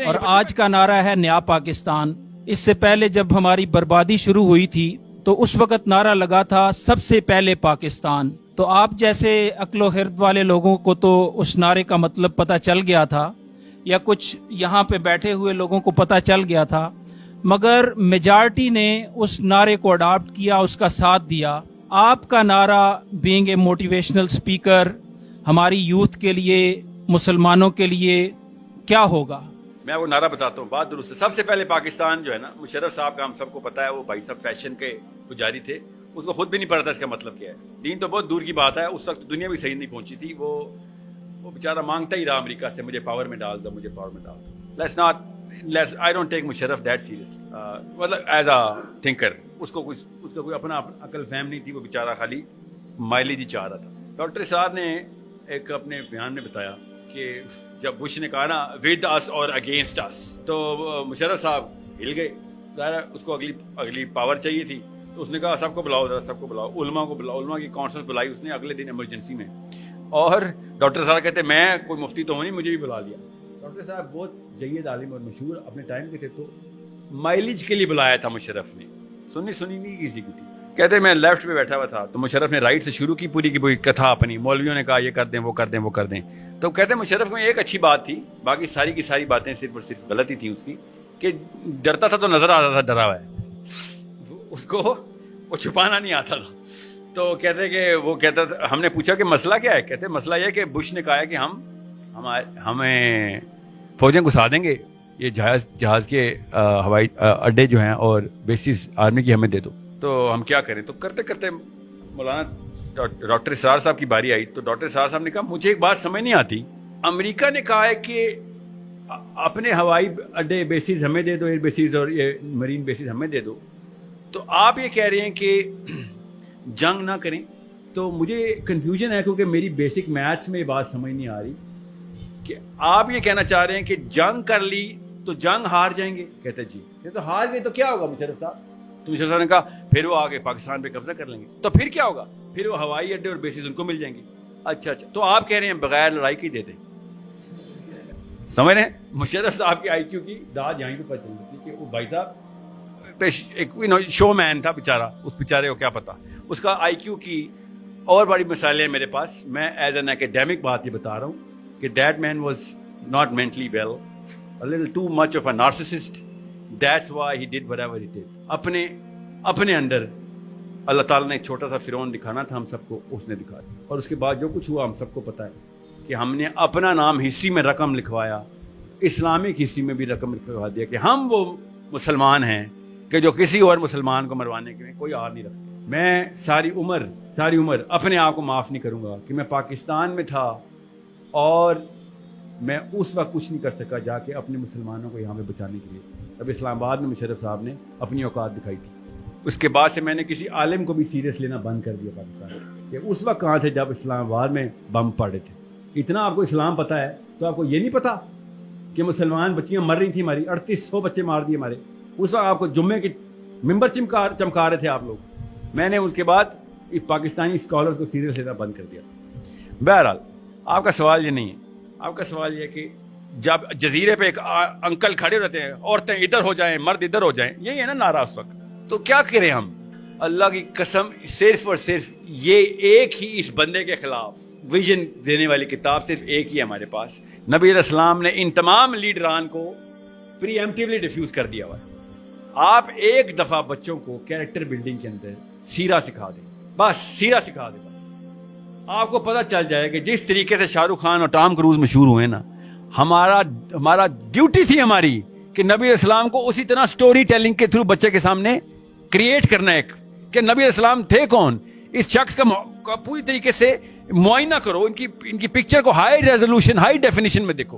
اور آج کا نعرہ ہے نیا پاکستان. اس سے پہلے جب ہماری بربادی شروع ہوئی تھی تو اس وقت نعرہ لگا تھا سب سے پہلے پاکستان. تو آپ جیسے عقل و خرد والے لوگوں کو تو اس نعرے کا مطلب پتہ چل گیا تھا, یا کچھ یہاں پہ بیٹھے ہوئے لوگوں کو پتہ چل گیا تھا, مگر میجارٹی نے اس نعرے کو اڈاپٹ کیا, اس کا ساتھ دیا. آپ کا نعرہ بینگ اے موٹیویشنل اسپیکر ہماری یوتھ کے لیے, مسلمانوں کے لیے کیا ہوگا؟ میں وہ نعرہ بتاتا ہوں, بات درست ہے. سب سے پہلے پاکستان جو ہے نا, مشرف صاحب کا ہم سب کو پتا ہے, وہ بھائی صاحب فیشن کے پجاری تھے, اس کو خود بھی نہیں پتا تھا اس کا مطلب کیا ہے. دین تو بہت دور کی بات ہے, اس وقت دنیا بھی صحیح نہیں پہنچی تھی. وہ بیچارہ مانگتا ہی رہا امریکہ سے, مجھے پاور میں ڈال دو, مجھے پاور میں ڈال دو. I don't take Musharraf that seriously. مطلب ایز اے تھنکر اس کا کوئی اپنا عقل فہم نہیں تھی, وہ بیچارہ خالی مائلیج ہی چاہ رہا تھا. ڈاکٹر صاحب نے ایک اپنے بیان میں بتایا کہ جب بش نے کہا نا ود اس اور اگینسٹ اس, تو مشرف صاحب ہل گئے. ظاہر اس کو اگلی پاور چاہیے تھی, تو اس نے کہا سب کو بلاؤ, ذرا سب کو بلاؤ, علماء کو بلاؤ. علماء کی کانفرنس بلائی اس نے اگلے دن ایمرجنسی میں, اور ڈاکٹر صاحب کہتے میں کوئی مفتی تو ہوں نہیں, مجھے بھی بلا لیا. ڈاکٹر صاحب بہت جید عالم اور مشہور اپنے ٹائم کے تھے, تو مائلیج کے لیے بلایا تھا مشرف نے, سنی نہیں کسی کی تھی. کہتے میں لیفٹ پہ بیٹھا ہوا تھا, تو مشرف نے رائٹ سے شروع کی پوری کی پوری کتھا اپنی. مولویوں نے کہا یہ کر دیں, وہ کر دیں, وہ کر دیں. تو کہتے مشرف میں ایک اچھی بات تھی, باقی ساری کی ساری باتیں صرف اور صرف غلط ہی تھیں اس کی, کہ ڈرتا تھا تو نظر آ رہا تھا ڈرا ہوا ہے, اس کو وہ چھپانا نہیں آتا تھا. تو کہتے کہ وہ کہتا تھا, ہم نے پوچھا کہ مسئلہ کیا ہے, کہتے مسئلہ یہ کہ بش نے کہا ہے کہ ہمیں فوجیں گھسا دیں گے, یہ جہاز کے ہوائی اڈے جو ہیں اور بیسز آرمی کی ہمیں دے دو, تو ہم کیا کریں. تو کرتے کرتے مولانا ڈاکٹر اسرار صاحب کی باری آئی, تو ڈاکٹر اسرار صاحب نے کہا مجھے ایک بات سمجھ نہیں آتی, امریکہ نے کہا ہے کہ اپنے ہوائی اڈے بیسز ہمیں دے دو, ایئر بیسز اور یہ مرین بیسز ہمیں دے دو, تو آپ یہ کہہ رہے ہیں کہ جنگ نہ کریں. تو مجھے کنفیوژن ہے, کیونکہ میری بیسک میتھس میں یہ بات سمجھ نہیں آ رہی کہ آپ یہ کہنا چاہ رہے ہیں کہ جنگ کر لی تو جنگ ہار جائیں گے. کہتے جی, تو ہار گئے تو کیا ہوگا مشرف صاحب. تو مشرف صاحب نے کہا پھر وہ آگے پاکستان پہ قبضہ کر لیں گے, تو پھر کیا ہوگا, پھر وہ ہوائی اڈے اور بیسز ان کو مل جائیں گے. اچھا, تو آپ کہہ رہے ہیں بغیر لڑائی کی دے دیں. سمجھ رہے ہیں, مشرف صاحب کی آئی کیو کی داد یہیں پہ پتہ چلتی کہ وہ بھائی صاحب ایک شو مین تھا بیچارہ, اس بیچارے کو کیا پتا, اس کا آئی کیو کی اور بڑی مثالیں ہیں میرے پاس. میں ایز این اکیڈیمک بات یہ بتا رہا ہوں کہ that man was not mentally well, a little too much of a narcissist. That's why he did whatever he did. اپنے اندر اللہ تعالیٰ نے ایک چھوٹا سا فرعون دکھانا تھا ہم سب کو, اس نے دکھا دیا, اور اس کے بعد جو کچھ ہوا ہم سب کو پتا ہے کہ ہم نے اپنا نام ہسٹری میں رقم لکھوایا, اسلامک ہسٹری میں بھی رقم لکھوا دیا کہ ہم وہ مسلمان ہیں کہ جو کسی اور مسلمان کو مروانے کے لیے کوئی آر نہیں رکھتا. میں ساری عمر اپنے آپ کو معاف نہیں کروں گا کہ میں پاکستان میں تھا اور میں اس وقت کچھ نہیں کر سکا جا کے اپنے مسلمانوں کو یہاں پہ بچانے کے لیے. اب اسلام آباد میں مشرف صاحب نے اپنی اوقات دکھائی تھی, اس کے بعد سے میں نے کسی عالم کو بھی سیریس لینا بند کر دیا پاکستان کہ اس وقت کہاں تھے جب اسلام آباد میں بم پڑے تھے. اتنا آپ کو اسلام پتہ ہے, تو آپ کو یہ نہیں پتا کہ مسلمان بچیاں مر رہی تھیں ہماری, 3800 بچے مار دیے ہمارے. اس وقت آپ کو جمعے کی ممبر چمکا رہے تھے آپ لوگ. میں نے اس کے بعد پاکستانی اسکالرز کو سیریس لینا بند کر دیا. بہرحال آپ کا سوال یہ نہیں ہے, آپ کا سوال یہ ہے کہ جب جزیرے پہ ایک انکل کھڑے رہتے ہیں, عورتیں ادھر ہو جائیں, مرد ادھر ہو جائیں, یہی ہے نا نعرہ اس وقت, تو کیا کریں ہم. اللہ کی قسم صرف اور صرف یہ ایک ہی اس بندے کے خلاف ویژن دینے والی کتاب صرف ایک ہی ہے ہمارے پاس. نبی علیہ السلام نے ان تمام لیڈران کو پری ایمپٹیولی ڈیفیوز کر دیا ہوا ہے. آپ ایک دفعہ بچوں کو کیریکٹر بلڈنگ کے اندر سیرہ سکھا دیں, بس سیرہ سکھا دیں, بس آپ کو پتہ چل جائے کہ جس طریقے سے شاہ رخ خان اور ٹام کروز مشہور ہوئے نا, ہمارا ڈیوٹی تھی ہماری کہ نبی علیہ السلام کو اسی طرح سٹوری ٹیلنگ کے تھرو بچے کے سامنے کریٹ کرنا ہے کہ نبی علیہ السلام تھے کون. اس شخص کا پوری طریقے سے معائنہ کرو, ان کی پکچر کو ہائی ریزولوشن ہائی ڈیفینیشن میں دیکھو.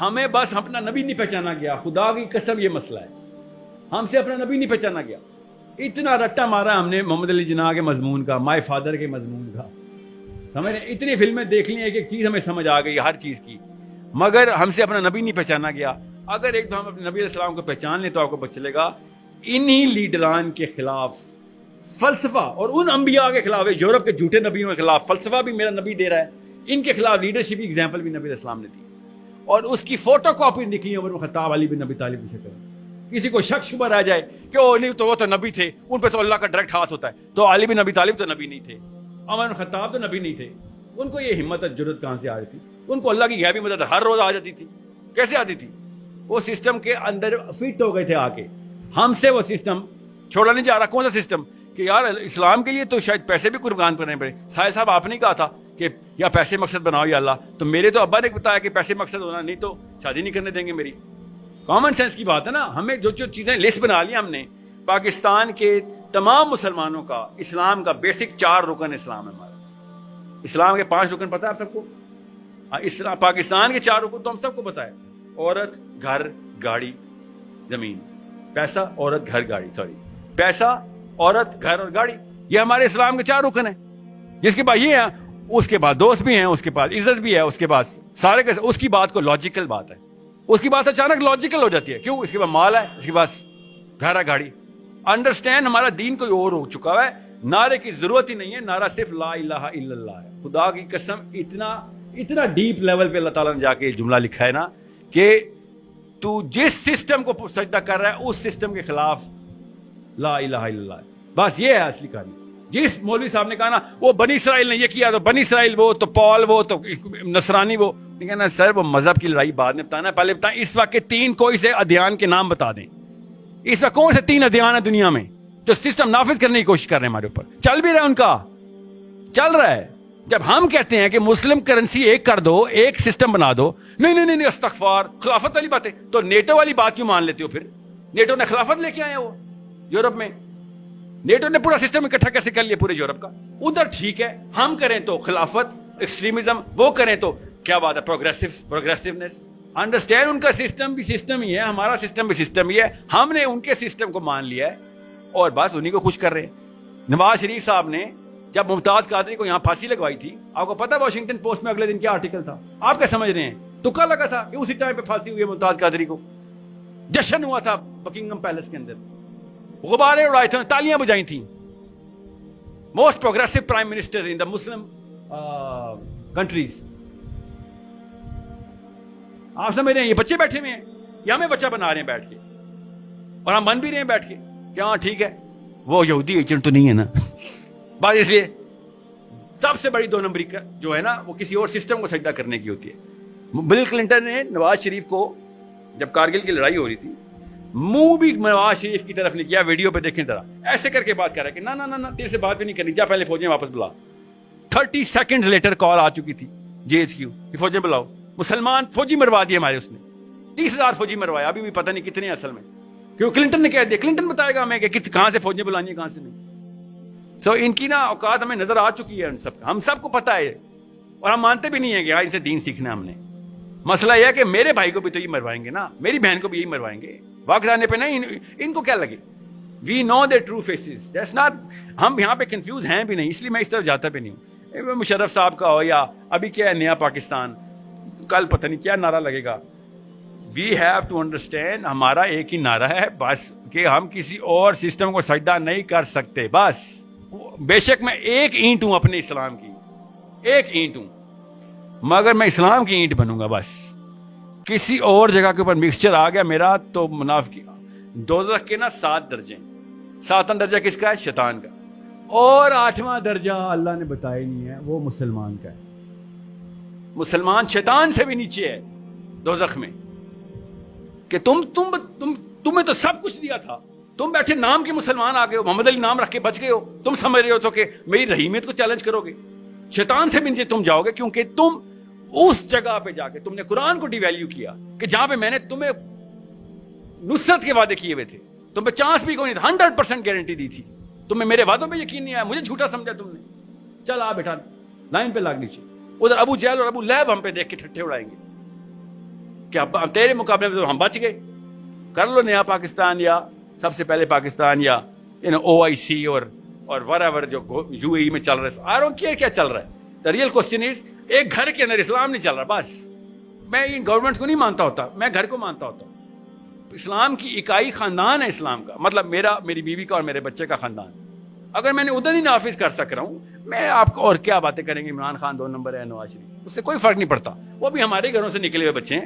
ہمیں بس اپنا نبی نہیں پہچانا گیا, خدا کی قسم یہ مسئلہ ہے, ہم سے اپنا نبی نہیں پہچانا گیا. اتنا رٹا مارا ہم نے محمد علی جناح کے مضمون کا, مائی فادر کے مضمون کا, سمجھ رہے, اتنی فلمیں دیکھ لی, ایک ایک چیز ہمیں سمجھ آ گئی ہر چیز کی, مگر ہم سے اپنا نبی نہیں پہچانا گیا. اگر ایک تو ہم اپنے نبی علیہ السلام کو پہچان لیں تو آپ کو پتہ چلے گا انہی لیڈران کے خلاف فلسفہ, اور ان انبیاء کے خلاف, یورپ کے جھوٹے نبیوں کے خلاف فلسفہ بھی میرا نبی دے رہا ہے, ان کے خلاف لیڈرشپ ایگزامپل بھی نبی علیہ السلام نے دی. اور اس کی فوٹو کاپی نکلی عمر بن خطاب علی بن ابی طالب کی شکل میں. کسی کو شک شبہ رہ جائے کہ او نہیں تو وہ تو نبی تھے, ان پہ تو اللہ کا ڈائریکٹ ہاتھ ہوتا ہے, تو علی بن ابی طالب تو نبی نہیں تھے, عمر بن خطاب تو نبی نہیں تھے. ان کو یہ ہمت اور جرأت کہاں سے آ رہی تھی؟ ان کو اللہ کی غیبی مدد ہر روز آ جاتی تھی. کیسے آتی تھی؟ وہ سسٹم کے اندر فٹ ہو گئے تھے آ کے. ہم سے وہ سسٹم چھوڑا نہیں جا رہا. کون سا سسٹم کہ یار اسلام کے لیے تو شاید پیسے بھی قربان کرنے پڑے. ساحل صاحب آپ نے کہا تھا کہ یا پیسے مقصد بناؤ یا اللہ, تو میرے تو ابا نے بتایا کہ پیسے مقصد ہونا, نہیں تو شادی نہیں کرنے دیں گے میری. کامن سینس کی بات ہے نا. ہمیں جو چیزیں لسٹ بنا لی ہم نے, پاکستان کے تمام مسلمانوں کا اسلام کا بیسک 4 رکن اسلام ہے ہمارا. اسلام کے 5 رکن پتہ ہے آپ سب کو؟ اسلام پاکستان کے 4 رکن تو ہم سب کو پتہ ہے. عورت, گھر, گاڑی, زمین. پیسہ, عورت, گھر, گاڑی, پیسہ, عورت, گھر اور گاڑی, یہ ہمارے اسلام کے 4 رکن ہیں. جس کے بعد یہ ہیں, اس کے بعد دوست بھی ہیں, اس کے بعد عزت بھی ہے, اس کے بعد سارے کے اس کی بات کو لاجیکل بات ہے. اس کی بات اچانک لاجیکل ہو جاتی ہے. کیوں؟ اس کے بعد مال ہے, اس کے بعد گھر ہے, گاڑی. انڈرسٹینڈ, ہمارا دین کوئی اور ہو چکا ہے. نعرے کی ضرورت ہی نہیں ہے, نعرہ صرف لا الہ الا اللہ ہے. خدا کی قسم اتنا ڈیپ لیول پہ اللہ تعالیٰ نے جا کے جملہ لکھا ہے نا کہ تو جس سسٹم کو سجدہ کر رہا ہے اس سسٹم کے خلاف لا الہ الا اللہ ہے. بس یہ ہے اصلی کہانی. جس مولوی صاحب نے کہا نا وہ بنی اسرائیل نے یہ کیا, تو بنی اسرائیل وہ, تو پال وہ, تو نصرانی وہ, کہنا سر وہ مذہب کی لڑائی بعد میں بتانا, پہلے بتائیں اس وقت کے 3 کوئی سے ادیان کے نام بتا دیں. اس وقت کون سے 3 ادیان ہیں دنیا میں جو سسٹم نافذ کرنے کی کوشش کر رہے ہیں ہمارے اوپر؟ چل بھی رہا ہے, ان کا چل رہا ہے. جب ہم کہتے ہیں کہ مسلم کرنسی ایک کر دو, ایک سسٹم بنا دو, نہیں استغفار, خلافت والی باتیں, تو نیٹو والی بات کیوں مان لیتے ہو پھر؟ نیٹو نے خلافت لے کے آئے, وہ یورپ میں نیٹو نے پورا سسٹم اکٹھا کیسے کر لیا پورے یورپ کا؟ ادھر ٹھیک ہے, ہم کریں تو خلافت, ایکسٹریمزم, وہ کریں تو کیا بات ہے, پروگریسونیس. انڈرسٹینڈ, ان کا سسٹم بھی سسٹم ہی ہے, ہمارا سسٹم بھی سسٹم ہی ہے. ہم نے ان کے سسٹم کو مان لیا ہے اور بس انہی کو خوش کر رہے ہیں. نواز شریف صاحب نے جب ممتاز قادری کو یہاں پھانسی لگوائی تھی, آپ کو پتا واشنگٹن پوسٹ میں اگلے دن کیا آرٹیکل تھا؟ آپ کیا سمجھ رہے ہیں؟ تکا لگا تھا کہ اسی ٹائم پہ پھانسی ہوئی ہے ممتاز قادری کو. جشن ہوا تھا بکنگم پیلس کے اندر, غبارے اڑائے تھے, تالیاں بجائی تھیں. موسٹ پروگریسو پرائم منسٹر ان دا مسلم کنٹریز. آپ سمجھ رہے ہیں یہ بچے بیٹھے ہوئے ہیں, یا ہمیں بچہ بنا رہے ہیں بیٹھ کے, اور ہم بن بھی رہے ہیں بیٹھ کے کہ ہاں ٹھیک ہے وہ یہودی ایجنٹ تو نہیں ہے نا. بات اس لیے سب سے بڑی 2 نمبری کا جو ہے نا وہ کسی اور سسٹم کو سجدہ کرنے کی ہوتی ہے. بل کلنٹن نے نواز شریف کو جب کارگل کی لڑائی ہو رہی تھی, منہ بھی نواز شریف کی طرف نہیں کیا. ویڈیو پہ دیکھیں ذرا, ایسے کر کے بات کر رہا ہے کہ نہ تیرے سے بات بھی نہیں کرنی, جا پہلے فوجیں واپس بلا. 30 سیکنڈ لیٹر کال آ چکی تھی JHQ کہ فوجیں بلاؤ. مسلمان فوجی مروا دیے ہمارے, اس نے 30,000 فوجی مروایا, ابھی بھی پتہ نہیں کتنے اصل میں, کیوں کلنٹن نے کہہ دیا. کلنٹن بتائے گا ہمیں کہ کہاں سے فوجیں بلانی ہے کہاں سے نہیں. تو ان کی نا اوقات ہمیں نظر آ چکی ہے, ان سب ہم سب کو پتہ ہے, اور ہم مانتے بھی نہیں ہیں کہ ان سے دین سیکھنا ہم نے. مسئلہ یہ ہے کہ میرے بھائی کو بھی تو یہ مروائیں گے نا, میری بہن کو بھی یہی مروائیں گے. وقت آنے پہ نہیں ان کو کیا لگے. We know their true faces, that's not, ہم یہاں پہ کنفیوز ہیں بھی نہیں, اس لیے میں اس طرف جاتا بھی نہیں ہوں. مشرف صاحب کا ہو یا ابھی کیا ہے نیا پاکستان, کل پتہ نہیں کیا نعرہ لگے گا. وی ہیو ٹو انڈرسٹینڈ, ہمارا ایک ہی نعرہ ہے بس, کہ ہم کسی اور سسٹم کو سجدہ نہیں کر سکتے بس. بے شک میں ایک اینٹ ہوں اپنے اسلام کی, ایک اینٹ ہوں, مگر میں اسلام کی اینٹ بنوں گا بس. کسی اور جگہ کے اوپر مکسچر آ گیا میرا تو منافقی. دوزخ کے نا 7 درجے, 7واں درجہ کس کا ہے؟ شیطان کا, اور 8واں درجہ اللہ نے بتایا نہیں ہے, وہ مسلمان کا ہے. مسلمان شیطان سے بھی نیچے ہے دوزخ میں, کہ تمہیں تو سب کچھ دیا تھا, تم بیٹھے نام کے مسلمان آ گئے ہو, محمد علی نام رکھ کے بچ گئے ہو, تم سمجھ رہے ہو تو کہ میری رحیمیت کو چیلنج کرو گے. شیطان سے بھی نیچے تم جاؤ گے, کیونکہ تم اس جگہ پہ جا کے تم نے قرآن کو ڈی ویلیو کیا, کہ جہاں پہ میں نے تمہیں نصرت کے وعدے کیے ہوئے تھے, تم پہ چانس بھی کوئی نہیں تھا, 100% گارنٹی دی تھی, تمہیں میرے وعدوں پہ یقین نہیں آیا, مجھے جھوٹا سمجھا تم نے. چل آ بیٹھا لائن پہ لاگ نیچے. ادھر ابو جہل اور ابو لہب ہم پہ دیکھ کے ٹھٹھے اڑائیں گے کہ تیرے مقابلے میں تو ہم بچ گئے. کر لو نیا پاکستان, یا سب سے پہلے پاکستان, یا OIC اور whatever جو UAE میں چل رہا ہے. آئی ڈونٹ کیئر کیا چل رہا ہے. دا ریئل کوسچن از, ایک گھر کے اندر اسلام نہیں چل رہا بس. میں گورنمنٹ کو نہیں مانتا ہوتا, میں گھر کو مانتا ہوتا ہوں. اسلام کی اکائی خاندان ہے اسلام کا, مطلب میری بیوی کا اور میرے بچے کا خاندان. اگر میں نے ادھر ہی نافذ کر سک رہا ہوں, میں آپ کو اور کیا باتیں کریں گے. عمران خان 2 نمبر ہے, نواز شریف, اس سے کوئی فرق نہیں پڑتا. وہ بھی ہمارے گھروں سے نکلے ہوئے بچے ہیں,